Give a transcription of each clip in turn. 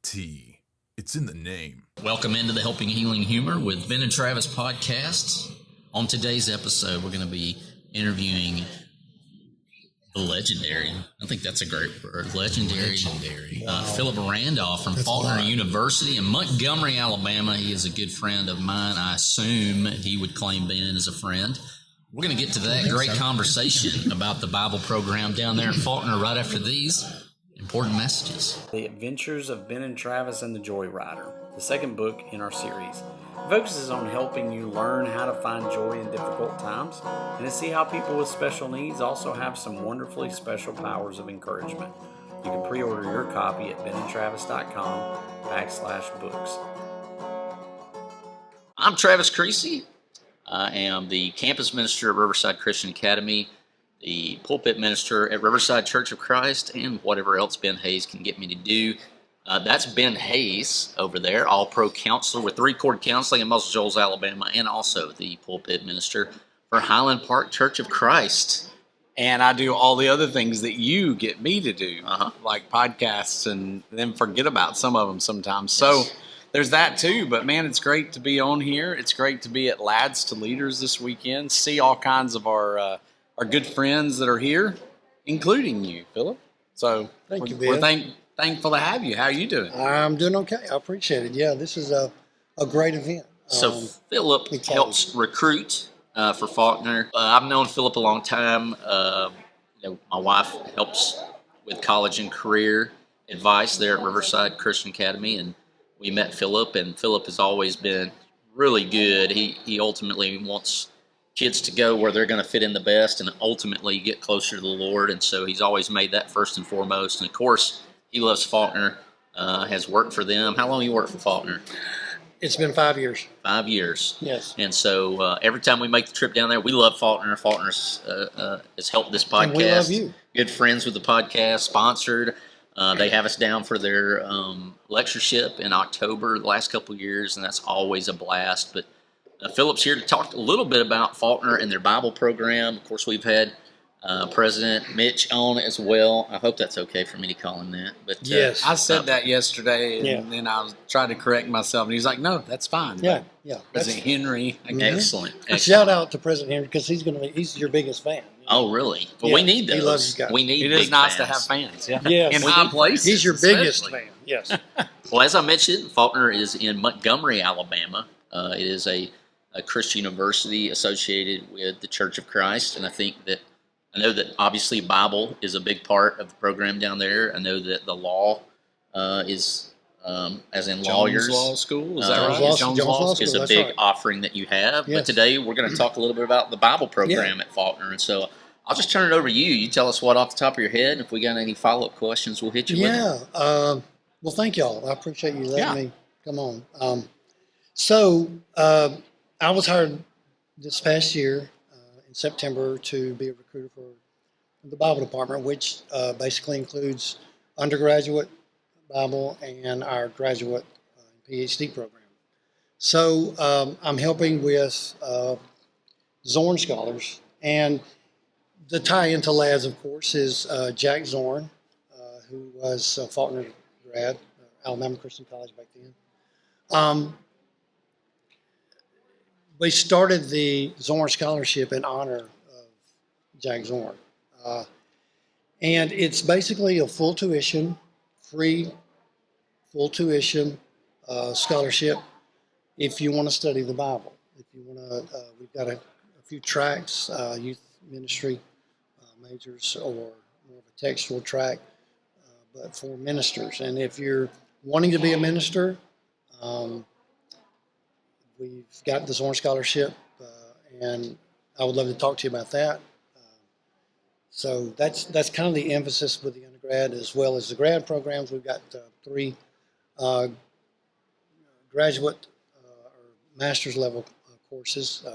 T. It's in the name. Welcome into the Helping Healing Humor with Ben and Travis podcast. On today's episode, we're going to be interviewing the legendary, I think that's a great word, legendary. Phillip Randolph from Faulkner University in Montgomery, Alabama. He is a good friend of mine. I assume he would claim Ben as a friend. We're going to get to that great conversation about the Bible program down there in Faulkner right after these important messages. The Adventures of Ben and Travis and the Joyrider, the second book in our series. It focuses on helping you learn how to find joy in difficult times and to see how people with special needs also have some wonderfully special powers of encouragement. You can pre-order your copy at benandtravis.com/books. I'm Travis Creasy. I am the campus minister at Riverside Christian Academy, the pulpit minister at Riverside Church of Christ, and whatever else Ben Hayes can get me to do. That's Ben Hayes over there, all-pro counselor with Three-Chord Counseling in Muscle Shoals, Alabama, and also the pulpit minister for Highland Park Church of Christ. And I do all the other things that you get me to do, like podcasts, and then forget about some of them sometimes. So there's that too. But man, it's great to be on here. It's great to be at Lads to Leaders this weekend. See all kinds of our good friends that are here, including you, Phillip. So Thank you, we're Ben. thankful to have you. How are you doing? I'm doing okay. I appreciate it. Yeah, this is a great event. So Phillip helps recruit for Faulkner. I've known Phillip a long time. My wife helps with college and career advice there at Riverside Christian Academy, and we met Phillip, and Phillip has always been really good. He ultimately wants kids to go where they're going to fit in the best and ultimately get closer to the Lord, and so he's always made that first and foremost. And of course, he loves Faulkner, has worked for them. How long you worked for Faulkner? It's been 5 years. 5 years. Yes. And so every time we make the trip down there, we love Faulkner. Faulkner's has helped this podcast. And we love you. Good friends with the podcast, sponsored. They have us down for their lectureship in October the last couple of years, and that's always a blast. But Phillip's here to talk a little bit about Faulkner and their Bible program. Of course, we've had President Mitch on as well. I hope that's okay for me to call him that. But Yes. I said that yesterday, and then I was trying to correct myself, and he's like, "No, that's fine." Yeah. President Henry. Excellent. Shout out to President Henry because he's your biggest fan. Oh, really? Well, Yeah, we need those. he loves you guys. We need It big is nice to fans. have fans. Yeah. Yes. In high places. He's your biggest especially. fan. Yes. Well, as I mentioned, Faulkner is in Montgomery, Alabama. It is a Christian university associated with the Church of Christ, and I know that obviously Bible is a big part of the program down there. I know that the law is, as in lawyers. Jones Law School, is that Jones right? Law- Jones Jones Law Law School. is a that's big right. offering that you have. But Yes. today we're going to talk a little bit about the Bible program at Faulkner. And so I'll just turn it over to you. You tell us what off the top of your head. If we got any follow-up questions, we'll hit you with them. Yeah. Well, thank y'all. I appreciate you letting me come on. So I was hired this past year in September to be a recruiter for the Bible Department, which basically includes undergraduate Bible and our graduate PhD program. So I'm helping with Zorn Scholars, and the tie into Lads, of course, is Jack Zorn, who was a Faulkner grad, Alabama Christian College back then. We started the Zorn Scholarship in honor of Jack Zorn. And it's basically a full tuition scholarship if you want to study the Bible. If you want to, we've got a few tracks, youth ministry majors, or more of a textual track, but for ministers. And if you're wanting to be a minister, we've got the Zorn Scholarship, and I would love to talk to you about that. So that's kind of the emphasis with the undergrad as well as the grad programs. We've got 3 graduate or master's level courses: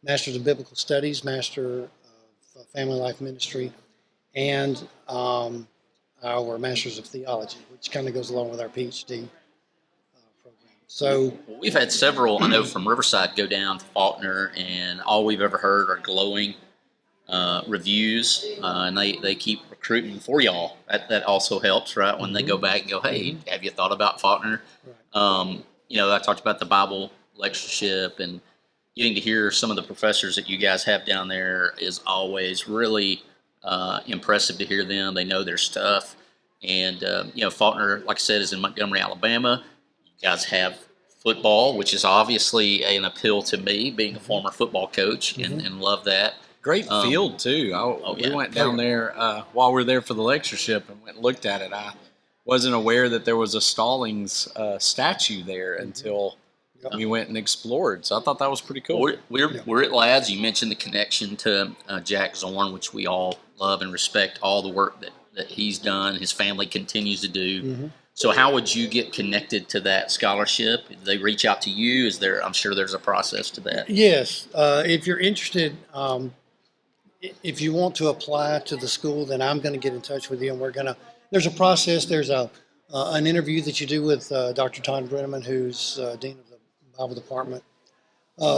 Master's of Biblical Studies, Master of Family Life Ministry, and our Master's of Theology, which kind of goes along with our PhD program. So we've had several, I know, from Riverside go down to Faulkner, and all we've ever heard are glowing reviews, and they keep recruiting for y'all. That also helps, right? When they go back and go, hey, have you thought about Faulkner? Right. I talked about the Bible lectureship, and getting to hear some of the professors that you guys have down there is always really impressive to hear them. They know their stuff. And, Faulkner, like I said, is in Montgomery, Alabama. You guys have football, which is obviously an appeal to me, being a former football coach, and love that. Great field, too. We went down there while we were there for the lectureship and went and looked at it. I wasn't aware that there was a Stallings statue there until we went and explored. So I thought that was pretty cool. We're at Lads. You mentioned the connection to Jack Zorn, which we all love and respect all the work that he's done, his family continues to do. So how would you get connected to that scholarship? Did they reach out to you? I'm sure there's a process to that. Yes. If you're interested, if you want to apply to the school, then I'm going to get in touch with you, and there's a process. There's an interview that you do with Dr. Todd Brenneman, who's Dean of the Bible Department.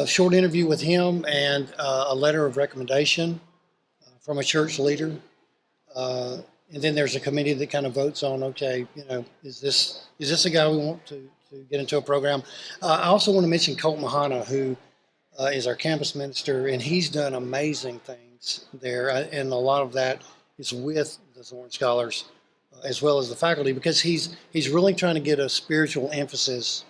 Short interview with him and a letter of recommendation from a church leader. And then there's a committee that kind of votes on, okay, is this a guy we want to get into a program? I also want to mention Colt Mahana, who is our campus minister, and he's done amazing things there. And a lot of that is with the Zorn Scholars as well as the faculty, because he's really trying to get a spiritual emphasis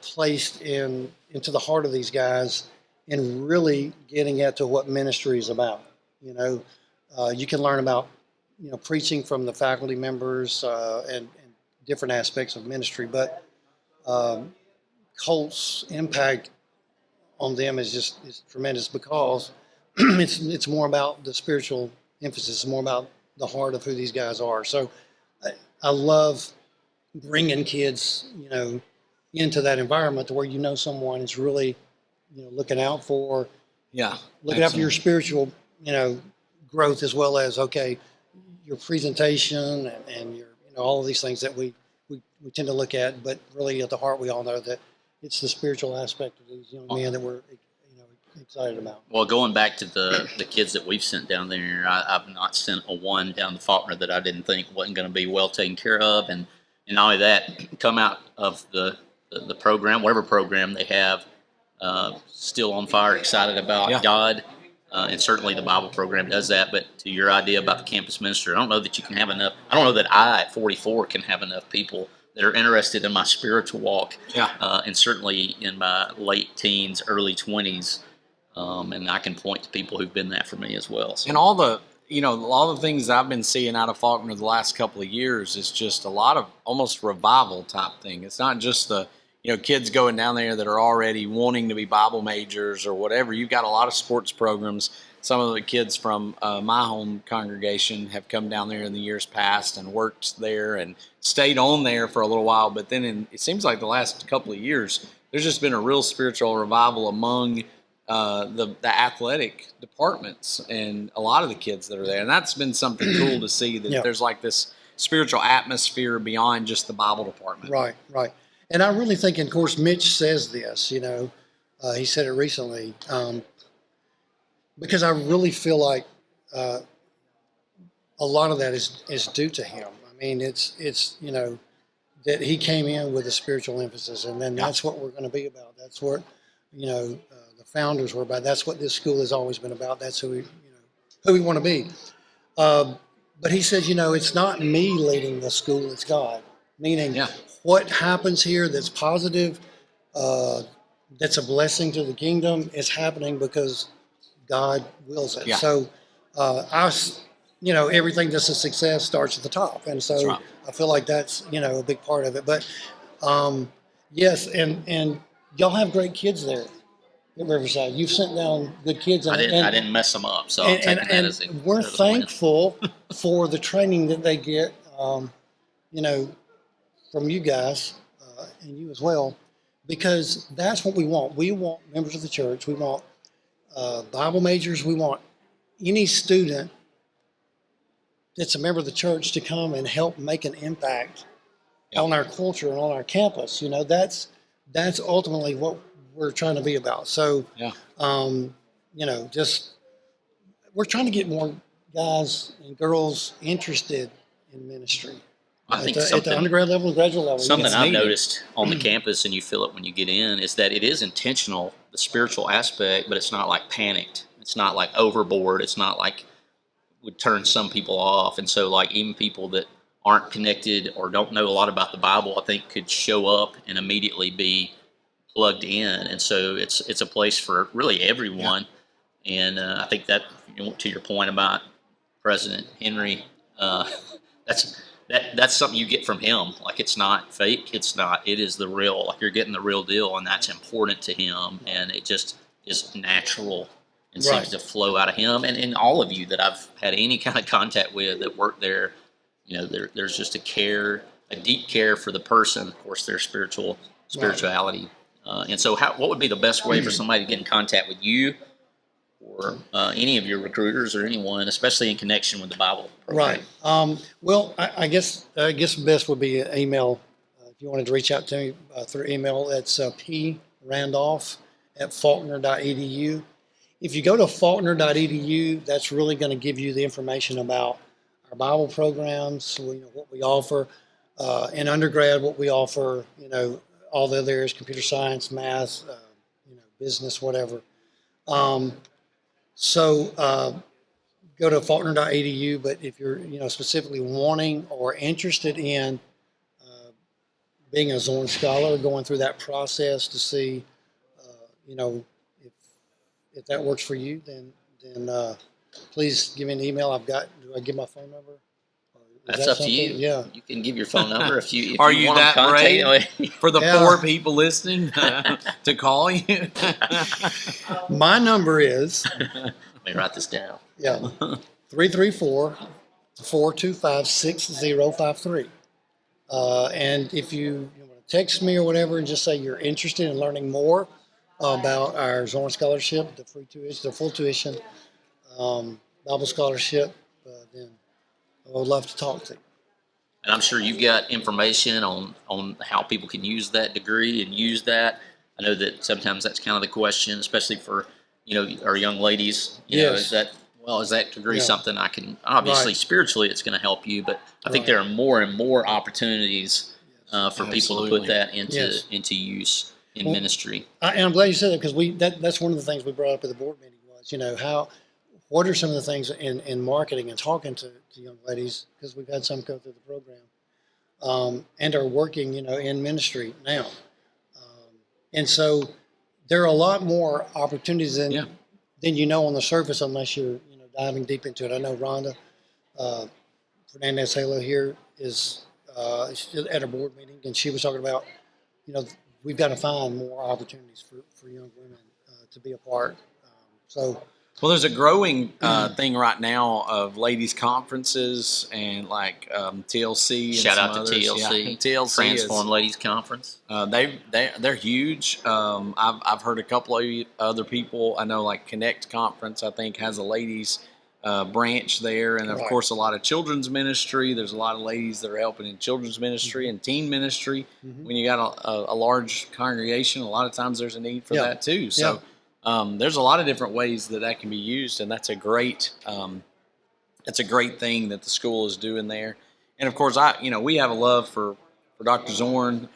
placed into the heart of these guys and really getting at to what ministry is about. You can learn about preaching from the faculty members and different aspects of ministry, but Colt's impact on them is tremendous, because it's more about the spiritual emphasis, it's more about the heart of who these guys are. So I love bringing kids, into that environment to where someone is really, looking out for, looking out for your spiritual, growth, as well as your presentation and your all of these things that we tend to look at, but really at the heart we all know that it's the spiritual aspect of these young men that we're excited about. Well, going back to the kids that we've sent down there, I've not sent a one down to Faulkner that I didn't think wasn't going to be well taken care of, and not only that, come out of the program, whatever program they have, still on fire, excited about God. And certainly the Bible program does that. But to your idea about the campus minister, I don't know that you can have enough. I don't know that I, at 44, can have enough people that are interested in my spiritual walk. And certainly in my late teens, early 20s. And I can point to people who've been that for me as well. So. And all the things I've been seeing out of Faulkner the last couple of years is just a lot of almost revival type thing. It's not just the kids going down there that are already wanting to be Bible majors or whatever. You've got a lot of sports programs. Some of the kids from my home congregation have come down there in the years past and worked there and stayed on there for a little while. But then it seems like the last couple of years, there's just been a real spiritual revival among the athletic departments and a lot of the kids that are there. And that's been something cool to see, that there's like this spiritual atmosphere beyond just the Bible department. Right. And I really think, and of course, Mitch says this, he said it recently, because I really feel like a lot of that is due to him. I mean, it's that he came in with a spiritual emphasis, and then that's what we're going to be about. That's what, the founders were about. That's what this school has always been about. That's who we want to be. But he says, it's not me leading the school, it's God. Meaning, what happens here that's positive, that's a blessing to the kingdom, is happening because God wills it. So, everything that's a success starts at the top, and so I feel like that's a big part of it. But yes, and y'all have great kids there at Riverside. You've sent down good kids. I didn't mess them up, so I'm taking that as a we're thankful for the training that they get. From you guys and you as well, because that's what we want. We want members of the church. We want Bible majors. We want any student that's a member of the church to come and help make an impact on our culture and on our campus. That's ultimately what we're trying to be about. So, just we're trying to get more guys and girls interested in ministry. I think At the undergrad level and graduate level. something yes. I've noticed on the campus, and you feel it when you get in, is that it is intentional, the spiritual aspect, but it's not like panicked. It's not like overboard. It's not like would turn some people off. And so like even people that aren't connected or don't know a lot about the Bible, I think could show up and immediately be plugged in. And so it's a place for really everyone. Yeah. And I think that, to your point about President Henry, that's something you get from him. Like, it's not fake. It is the real, like you're getting the real deal, and that's important to him. And it just is natural and seems to flow out of him. And all of you that I've had any kind of contact with that work there, there's just a deep care for the person, of course, their spirituality. And so what would be the best way for somebody to get in contact with you or any of your recruiters or anyone, especially in connection with the Bible program? Right. Well, I guess the best would be an email. If you wanted to reach out to me through email, it's prandolph@faulkner.edu. If you go to faulkner.edu, that's really going to give you the information about our Bible programs, what we offer. In undergrad, what we offer, all the other areas, computer science, math, business, whatever. So go to faulkner.edu, but if you're, specifically wanting or interested in being a Zorn Scholar, going through that process to see, if that works for you, then please give me an email. Do I give my phone number? That's up to you. Yeah. You can give your phone number if you Are you you want that to contact brave for the 4 people listening to call you? My number is, Let me write this down. 334-425-6053. And if you want to text me or whatever and just say you're interested in learning more about our Zorn Scholarship, the full tuition Bible Scholarship, then I would love to talk to you. And I'm sure you've got information on how people can use that degree and use that. I know that sometimes that's kind of the question, especially for, our young ladies. Is that degree something I can, obviously spiritually it's going to help you, but I think there are more and more opportunities for people to put that into use in ministry. And I'm glad you said that, because that's one of the things we brought up at the board meeting was, what are some of the things in marketing and talking to young ladies, because we've had some go through the program and are working, in ministry now. And so there are a lot more opportunities than on the surface, unless you're, diving deep into it. I know Rhonda Fernandez Halo here is at a board meeting, and she was talking about, we've got to find more opportunities for young women to be a part. Well, there's a growing thing right now of ladies' conferences and like TLC. Shout and out to others. TLC. TLC Transform Ladies Conference. They're huge. I've heard a couple of other people. I know like Connect Conference, I think, has a ladies branch there, and of course a lot of children's ministry. There's a lot of ladies that are helping in children's ministry and teen ministry. When you got a large congregation, a lot of times there's a need for that too. So. There's a lot of different ways that can be used, and that's a great thing that the school is doing there. And of course, we have a love for Dr. Zorn.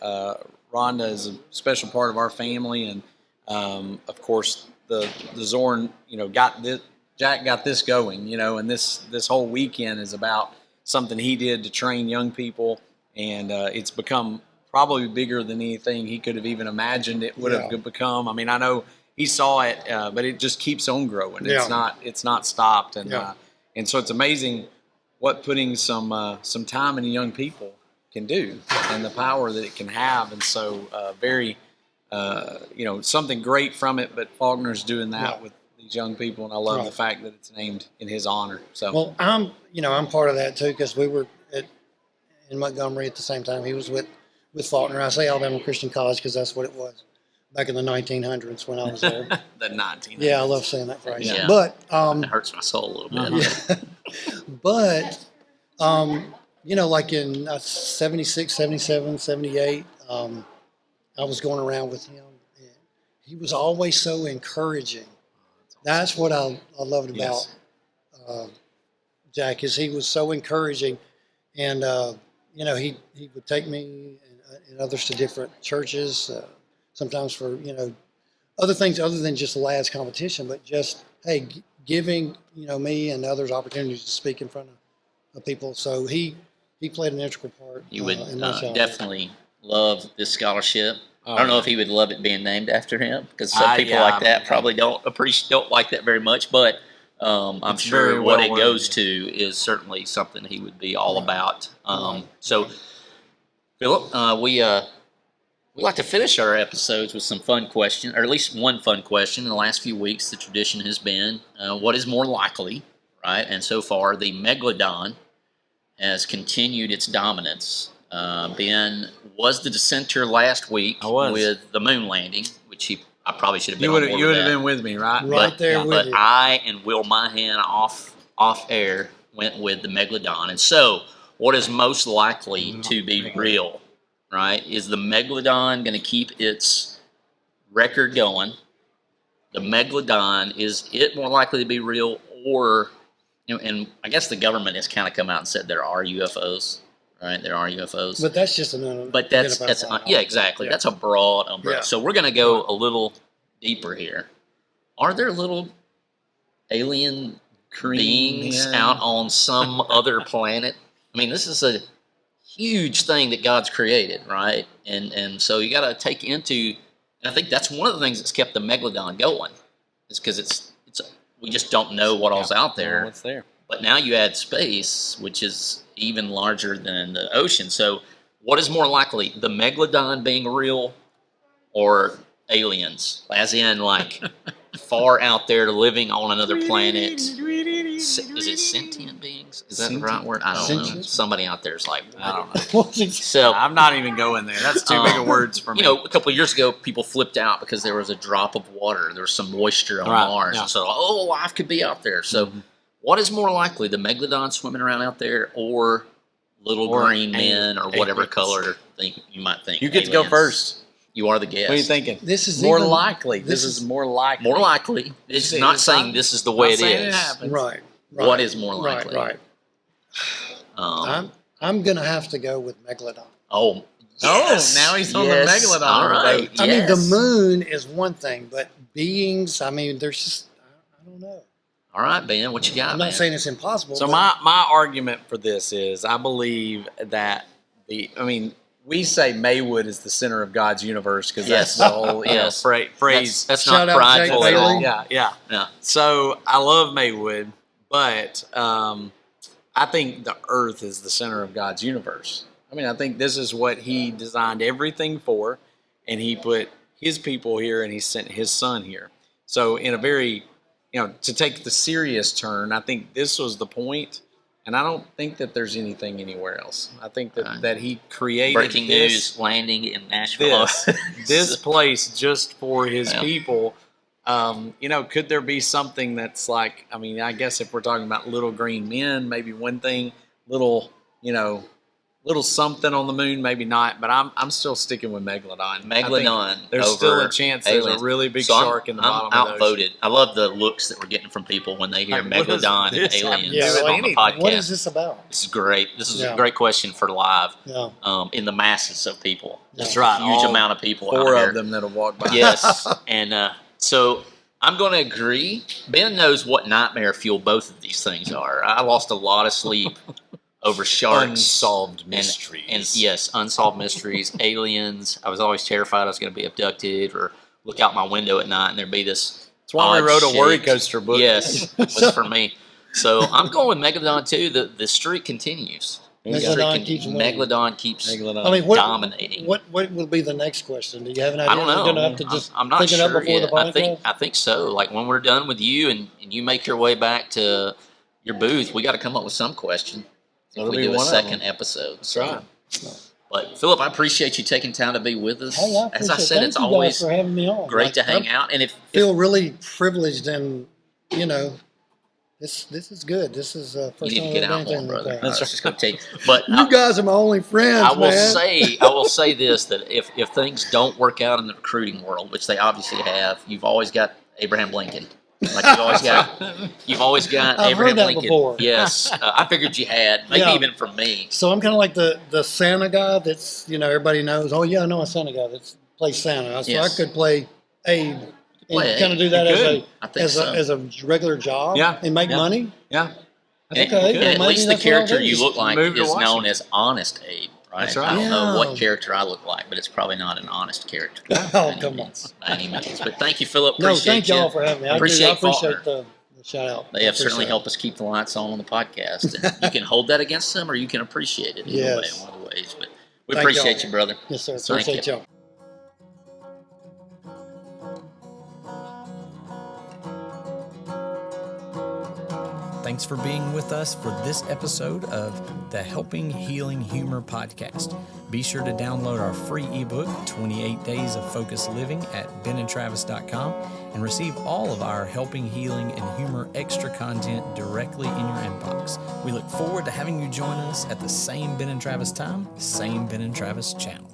Rhonda is a special part of our family, and of course, the Zorn, Jack got this going, and this whole weekend is about something he did to train young people, and it's become probably bigger than anything he could have even imagined it would have become. I mean, I know. He saw it, but it just keeps on growing. It's not stopped, and so it's amazing what putting some time into young people can do, and the power that it can have. And so, something great from it. But Faulkner's doing that with these young people, and I love the fact that it's named in his honor. So, well, I'm part of that too, because we were in Montgomery at the same time. He was with Faulkner. I say Alabama Christian College because that's what it was. Back in the 1900s when I was there. The 1900s. Yeah, I love saying that phrase. Yeah. But it hurts my soul a little bit. But like in 76, 77, 78, I was going around with him. And he was always so encouraging. That's what I loved about Jack, is he was so encouraging, and he would take me and others to different churches, sometimes for other things other than just the lads competition, but just hey, giving me and others opportunities to speak in front of people. So he played an integral part. You would in my childhood. definitely love this scholarship. I don't know if he would love it being named after him, because some people like that probably don't like that very much. But I'm sure what it goes to is certainly something he would be all about. So, Phillip, we like to finish our episodes with some fun questions, or at least one fun question. In the last few weeks, the tradition has been, what is more likely, right? And so far, the Megladon has continued its dominance. Ben was the dissenter last week with the moon landing, which I probably should have been. You would have been with me, right? Right there with but you. I and Will Mahan off air went with the Megladon. And so, what is most likely to be real? Right? Is the Megladon going to keep its record going? The Megladon, is it more likely to be real, or, and I guess the government has kind of come out and said there are UFOs, right? There are UFOs. But that's just another. But that's exactly. Yeah. That's a broad umbrella. Yeah. So we're going to go a little deeper here. Are there little alien beings out on some other planet? I mean, this is a huge thing that God's created, right? And so you got to take into, and I think that's one of the things that's kept the Megladon going, is because we just don't know what all's out there. What's there? But now you add space, which is even larger than the ocean. So what is more likely, the Megladon being real, or aliens, as in like far out there living on another planet? Is it sentient beings? Is that the right word? I don't know. Somebody out there is like, I don't know. So I'm not even going there. That's too big of words for me. A couple of years ago, people flipped out because there was a drop of water. There was some moisture on Mars. Yeah. And so, life could be out there. So what is more likely, the Megladon swimming around out there, or little green men, or whatever color you might think? You get to go first. You are the guest. What are you thinking? This is more likely. This is more likely. More likely. It's not saying this is the way it is. Right. What is more likely? Right. I'm going to have to go with Megladon. Oh, yes. Now he's on the Megladon. All right. I mean, the moon is one thing, but beings, I mean, there's just, I don't know. All right, Ben, what you got? I'm not saying it's impossible. So my argument for this is, I believe that we say Maywood is the center of God's universe, because that's the whole phrase. That's not prideful at all. Yeah. So I love Maywood, but I think the earth is the center of God's universe. I mean, I think this is what he designed everything for, and he put his people here, and he sent his son here. So in a very, to take the serious turn, I think this was the point. And I don't think that there's anything anywhere else. I think that he created breaking news landing in Nashville. This place just for his people. Could there be something that's like, I guess if we're talking about little green men, maybe one thing, little something on the moon, maybe not. But I'm still sticking with Megladon. There's still a chance there's a really big shark in the bottom of the ocean. I'm outvoted. I love the looks that we're getting from people when they hear Megladon and aliens on the podcast. What is this about? This is great. This is a great question for live. In the masses of people. That's right. Huge amount of people. 4 of them that'll walk by. Yes. And so I'm going to agree. Ben knows what nightmare fuel both of these things are. I lost a lot of sleep over sharks. Unsolved mysteries. And yes, unsolved mysteries, aliens. I was always terrified I was going to be abducted, or look out my window at night and there'd be this. That's why we wrote a worry coaster book. Yes, was for me. So I'm going with Megladon too. The streak continues. Megladon keeps dominating. What will be the next question? Do you have an idea? I don't know. You're gonna have to just I'm not think it up sure before yet. the podcast? I think so. Like when we're done with you and you make your way back to your booth, we got to come up with some question. If we do a second episode. That's right. But Phillip, I appreciate you taking time to be with us. Hey, as I said, it's always for having me on. great to hang out. And feel really privileged, and this is good. This is first you need to get out more, brother. That's just going to take. But you guys are my only friends. I will say this: that if things don't work out in the recruiting world, which they obviously have, you've always got Abraham Lincoln. Like you've always got I've Abraham heard that Lincoln. before. Yes, I figured you had, maybe Yeah. even from me. So I'm kind of like the Santa guy that's, everybody knows, oh yeah, I know a Santa guy that plays Santa. So Yes. I could play Abe Play and kind of do Abe. that You as could. I think as so. a regular job Yeah. and make Yeah. money. Yeah. Okay, And well, at maybe least the that's what I'll character do. you look like Move to is known Washington. as Honest Abe, right? That's right. I don't know what Yeah. character I look like, but it's probably not an honest character. Oh, come on. By any means. But thank you, Philip. No, Appreciate thank you. y'all for having me. I Appreciate appreciate Faulkner. the shout out. They have I certainly appreciate helped us keep the lights on the podcast. And you can hold that against them or you can appreciate it either way, Yes. one of the ways. But we Thank appreciate y'all. you, brother. it. Yes, sir. Thank Appreciate you. y'all. Thanks for being with us for this episode of the Helping Healing Humor podcast. Be sure to download our free ebook, 28 Days of Focused Living, at benandtravis.com and receive all of our Helping Healing and Humor extra content directly in your inbox. We look forward to having you join us at the same Ben and Travis time, same Ben and Travis channel.